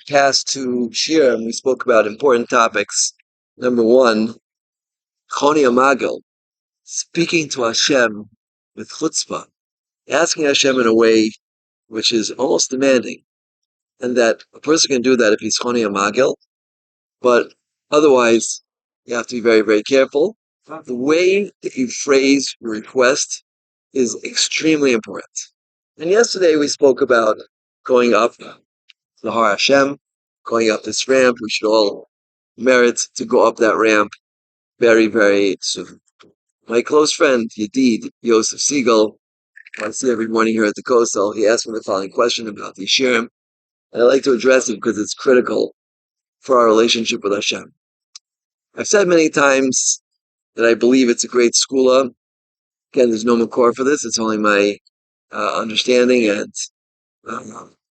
Past two shir, we spoke about important topics. Number one, Choni Amagel, speaking to Hashem with chutzpah, asking Hashem in a way which is almost demanding, and that a person can do that if he's Choni Amagel, but otherwise you have to be very, very careful. The way that you phrase your request is extremely important. And yesterday we spoke about going up the Har Hashem, going up this ramp. We should all merit to go up that ramp very, very soon. My close friend, Yedid, Yosef Siegel, I see every morning here at the Kosel, he asked me the following question about the Shirim, and I like to address it because it's critical for our relationship with Hashem. I've said many times that I believe it's a great skula. Again, there's no makor for this, it's only my understanding, and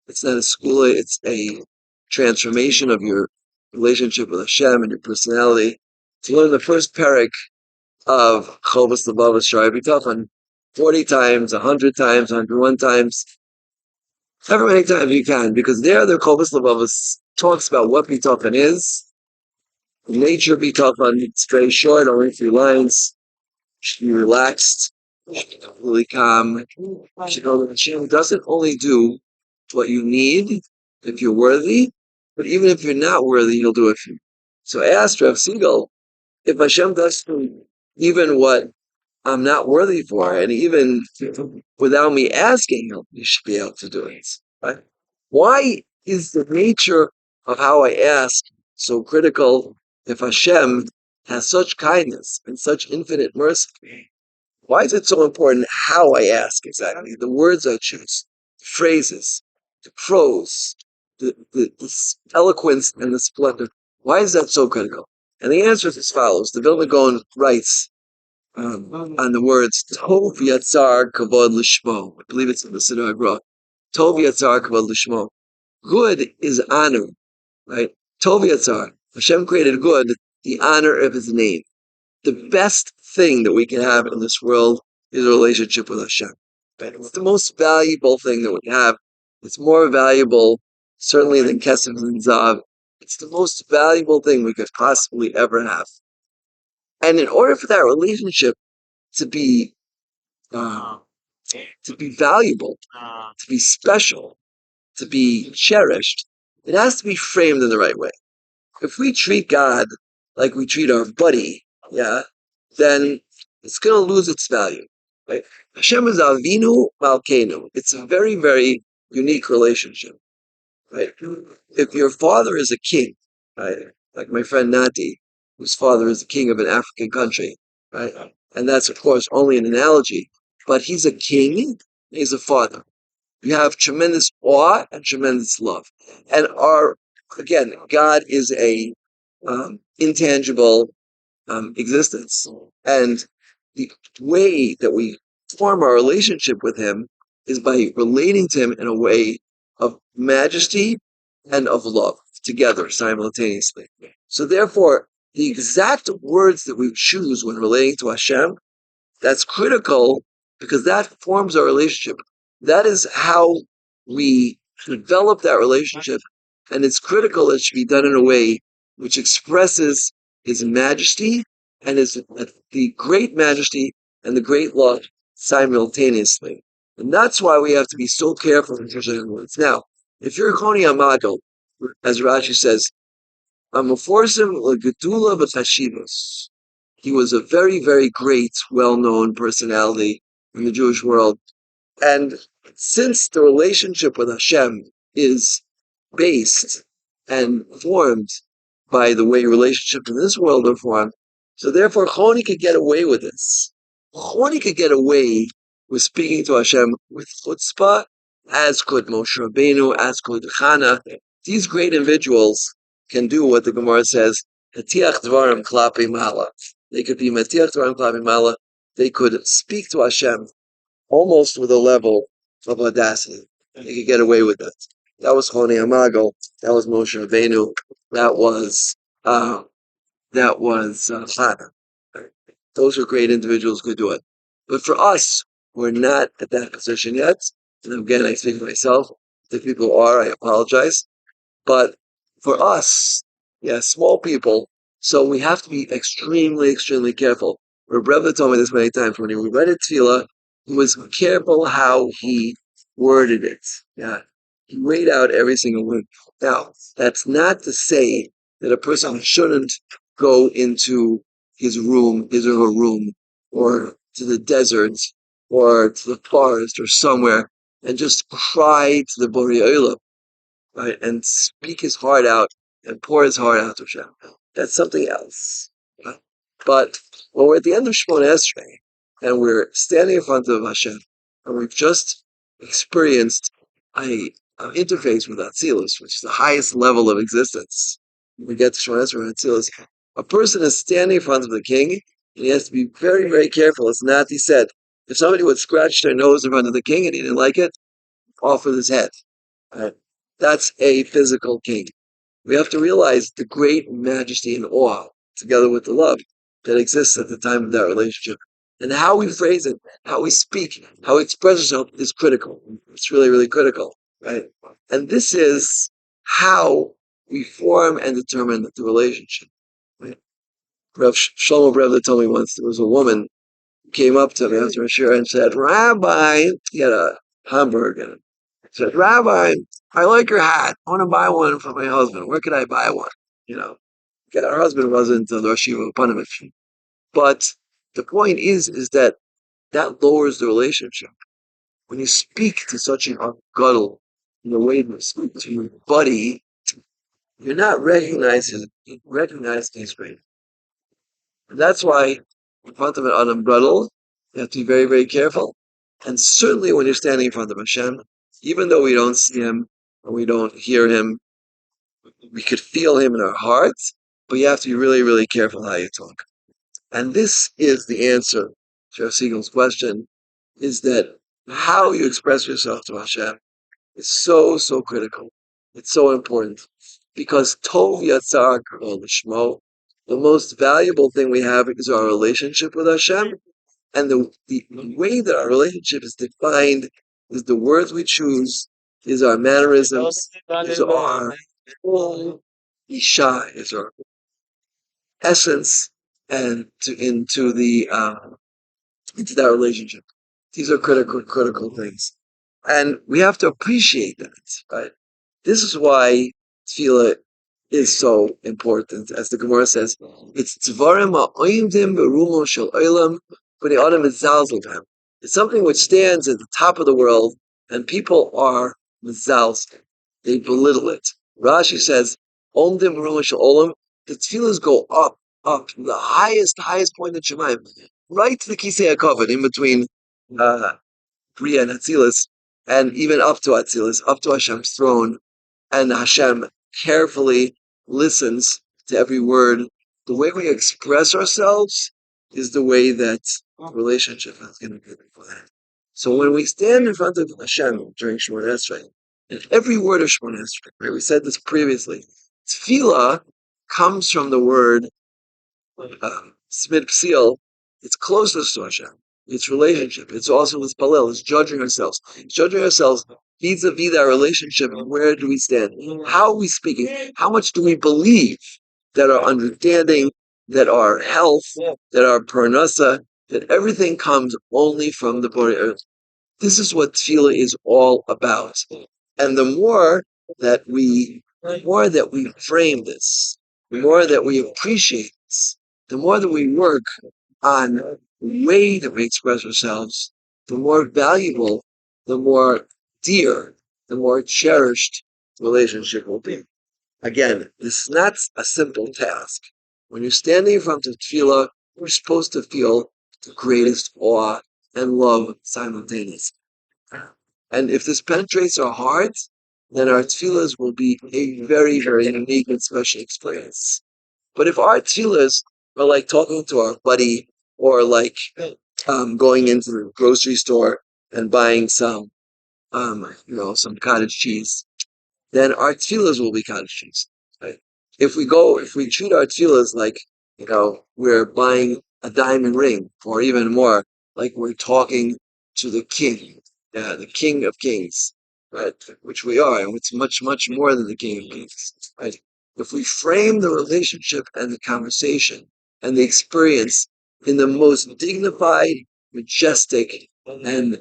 it's not a skula, it's a transformation of your relationship with Hashem and your personality. To learn the first parak of Chovas Lebavos Sh'ar B'tachon 40 times, 100 times, 101 times, however many times you can, because there the Chovas Lebavos talks about what B'tachon is, the nature of B'tachon. It's very short, only 3 lines. You should be relaxed, you should be completely calm. You should know that Hashem doesn't only do what you need if you're worthy, but even if you're not worthy, He'll do it for you. So I asked Rav Siegel, if Hashem does even what I'm not worthy for, and even without me asking, He should be able to do it. Right? Why is the nature of how I ask so critical if Hashem has such kindness and such infinite mercy? Why is it so important how I ask exactly? The words I choose, the phrases, the prose, the eloquence and the splendor. Why is that so critical? And the answer is as follows. The Vilna Gaon writes on the words Tov Yatzar Kavod Lishmo. I believe it's in the Siddur HaGra. Tov Yatzar Kavod Lishmo. Good is honor, right? Tov Yatzar. Hashem created good, the honor of His name. The best thing that we can have in this world is a relationship with Hashem. Right? It's the most valuable thing that we have. It's more valuable, certainly, than Kesef and Zav. It's the most valuable thing we could possibly ever have. And in order for that relationship to be valuable, to be special, to be cherished, it has to be framed in the right way. If we treat God like we treat our buddy, then it's going to lose its value. Right? Hashem is Avinu Malkeinu. It's a very, very unique relationship. Right? If your father is a king, right, like my friend Nati, whose father is the king of an African country, right, and that's of course only an analogy, but he's a king, he's a father. You have tremendous awe and tremendous love, and again, God is a intangible existence, and the way that we form our relationship with Him is by relating to Him in a way of majesty and of love together simultaneously. So therefore, the exact words that we choose when relating to Hashem, that's critical because that forms our relationship. That is how we develop that relationship, and it's critical that it should be done in a way which expresses His majesty and the great majesty and the great love simultaneously. And that's why we have to be so careful in choosing words. Now, if you're Choni Amagel, as Rashi says, Amaforsim L'Gedula V'Chashivos. He was a very, very great, well-known personality in the Jewish world. And since the relationship with Hashem is based and formed by the way relationships in this world are formed, so therefore Choni could get away with this. Choni could get away with speaking to Hashem with chutzpah, as could Moshe Rabbeinu, as could Chana. These great individuals can do what the Gemara says, Hatiach Dvarim Klapi Mala. They could be Matiach Dvarim Klapi Mala. They could speak to Hashem almost with a level of audacity. They could get away with it. That was Choni Amagel. That was Moshe Rabbeinu. That was Chana. Those are great individuals who could do it. But for us, we're not at that position yet. And again, I speak for myself. if people are, I apologize. But for us, yeah, small people, so we have to be extremely, extremely careful. Rebbe told me this many times. When he read a tefillah, he was careful how he worded it. Yeah, he weighed out every single word. Now, that's not to say that a person shouldn't go into his room, his or her room, or to the desert, or to the forest, or somewhere, and just cry to the Borei Olam, right? And speak his heart out and pour his heart out to Hashem. That's something else. Right? But when we're at the end of Shemona Esrei and we're standing in front of Hashem and we've just experienced an interface with Atzilus, which is the highest level of existence, we get to Shemona Esrei and Atzilus. A person is standing in front of the king and he has to be very, very careful. As Nati said, if somebody would scratch their nose in front of the king and he didn't like it, off with his head. Right? That's a physical king. We have to realize the great majesty and awe, together with the love that exists at the time of that relationship. And how we phrase it, how we speak, how we express ourselves is critical. It's really, really critical, right? And this is how we form and determine the relationship. Right? Rav Shlomo Brevda told me once there was a woman who came up to me after a shir and said, Rabbi, he had a Hamburg and said, Rabbi, I like your hat. I want to buy one for my husband. Where could I buy one? You know, her husband wasn't the Rosh Yeshiva of Panovich. But the point is that lowers the relationship. When you speak to such an gadol in the way you speak to your buddy, you're not recognizing his great. And that's why in front of an Adam gadol, you have to be very, very careful. And certainly when you're standing in front of Hashem, even though we don't see him or we don't hear him, we could feel him in our hearts, but you have to be really, really careful how you talk. And this is the answer to Rav Siegel's question, is that how you express yourself to Hashem is so, so critical. It's so important. Because Tov Yatzar Kol Lishmo, the most valuable thing we have is our relationship with Hashem. And the way that our relationship is defined is the words we choose, is our mannerisms, is our Isha, is our essence, and into that relationship. These are critical things. And we have to appreciate that, right? This is why tefillah is so important. As the Gemara says, it's tzvarim ha'oimdim berumo shel olam b'nei adam mitzalzel. It's something which stands at the top of the world, and people are mitzalzel. They belittle it. Rashi says, omdim berumo shel olam, the tefillahs go up, from the highest point of Shemayim, right to the Kisei HaKavod, in between Bria and Atzilus, and even up to Atzilus, up to Hashem's throne, and Hashem carefully listens to every word. The way we express ourselves is the way that the relationship is going to be planned. So when we stand in front of Hashem during Shemona Esrei, and every word of Shemona Esrei, right, we said this previously, tefillah comes from the word smid psil. It's closeness to Hashem. It's relationship. It's also with palel. It's judging ourselves. It's judging ourselves vis-a-vis our relationship. And where do we stand? How are we speaking? How much do we believe that our understanding, that our health, that our parnasa, that everything comes only from the Borei Earth? This is what tefillah is all about. And the more that we frame this, the more that we appreciate this, the more that we work on the way that we express ourselves, the more valuable, the more dear, the more cherished the relationship will be. Again, this is not a simple task. When you're standing in front of tefillah, we're supposed to feel the greatest awe and love simultaneously. And if this penetrates our hearts, then our tefillahs will be a very, very unique and special experience. But if our tefillahs are like talking to our buddy, or like going into the grocery store and buying some cottage cheese, then our tefillahs will be cottage cheese. Right? If we treat our tefillahs like, we're buying a diamond ring, or even more, like we're talking to the king of kings, right? Which we are, and it's much, much more than the King of Kings, right? If we frame the relationship and the conversation and the experience in the most dignified, majestic, and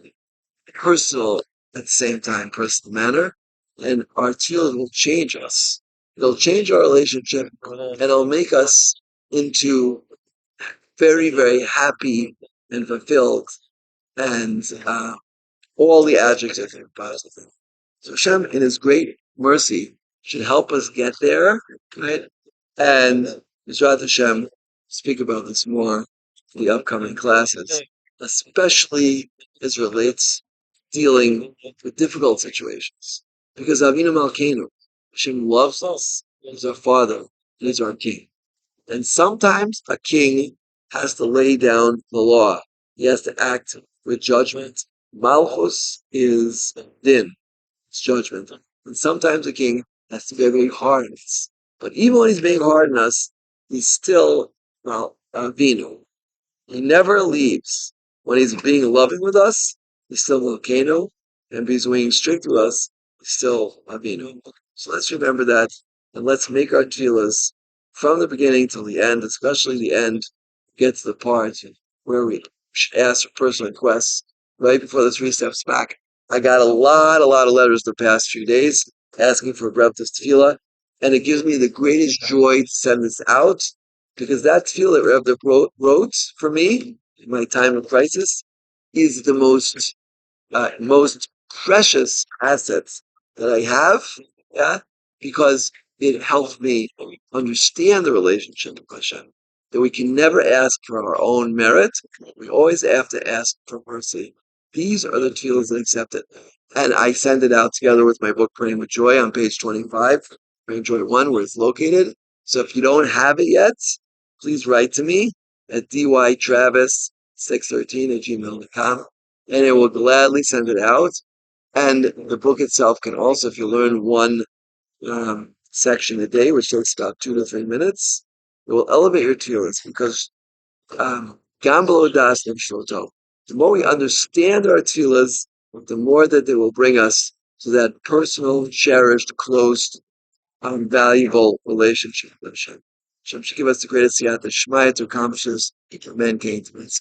personal at the same time, personal manner, and our tefillah will change us. It'll change our relationship, and it'll make us into very, very happy and fulfilled, and all the adjectives are positive. So Hashem, in His great mercy, should help us get there, right? And Yisrael Hashem speak about this more in the upcoming classes, especially as relates dealing with difficult situations. Because Avinu Malkeinu, Hashem loves us, He's our Father, and He's our King. And sometimes a king has to lay down the law. He has to act with judgment. Malchus is din, it's judgment. And sometimes a king has to be very hard on us. But even when he's being hard on us, he's still, well, Avinu. He never leaves. When he's being loving with us, he's still Volcano. And if he's being strict with us, he's still Avinu. So let's remember that, and let's make our tefillahs from the beginning till the end, especially the end, get to the part where we should ask for personal requests right before the 3 steps back. I got a lot of letters the past few days asking for a Brevtas tefillah, and it gives me the greatest joy to send this out, because that tefillah that Rev wrote for me in my time of crisis is the most precious assets that I have, yeah, because it helps me understand the relationship with Hashem. That we can never ask for our own merit, we always have to ask for mercy. These are the tefillahs that accept it. And I send it out together with my book, Praying with Joy, on page 25, Praying Joy 1, where it's located. So if you don't have it yet, please write to me at dytravis613@gmail.com, and I will gladly send it out. And the book itself can also, if you learn one section a day, which takes about 2 to 3 minutes, it will elevate your tefillahs, because gam below das nimshloto. The more we understand our tefillahs, the more that they will bring us to that personal, cherished, close, valuable relationship with Hashem. Hashem should give us the greatest siyata shmaya to accomplish this for mankind.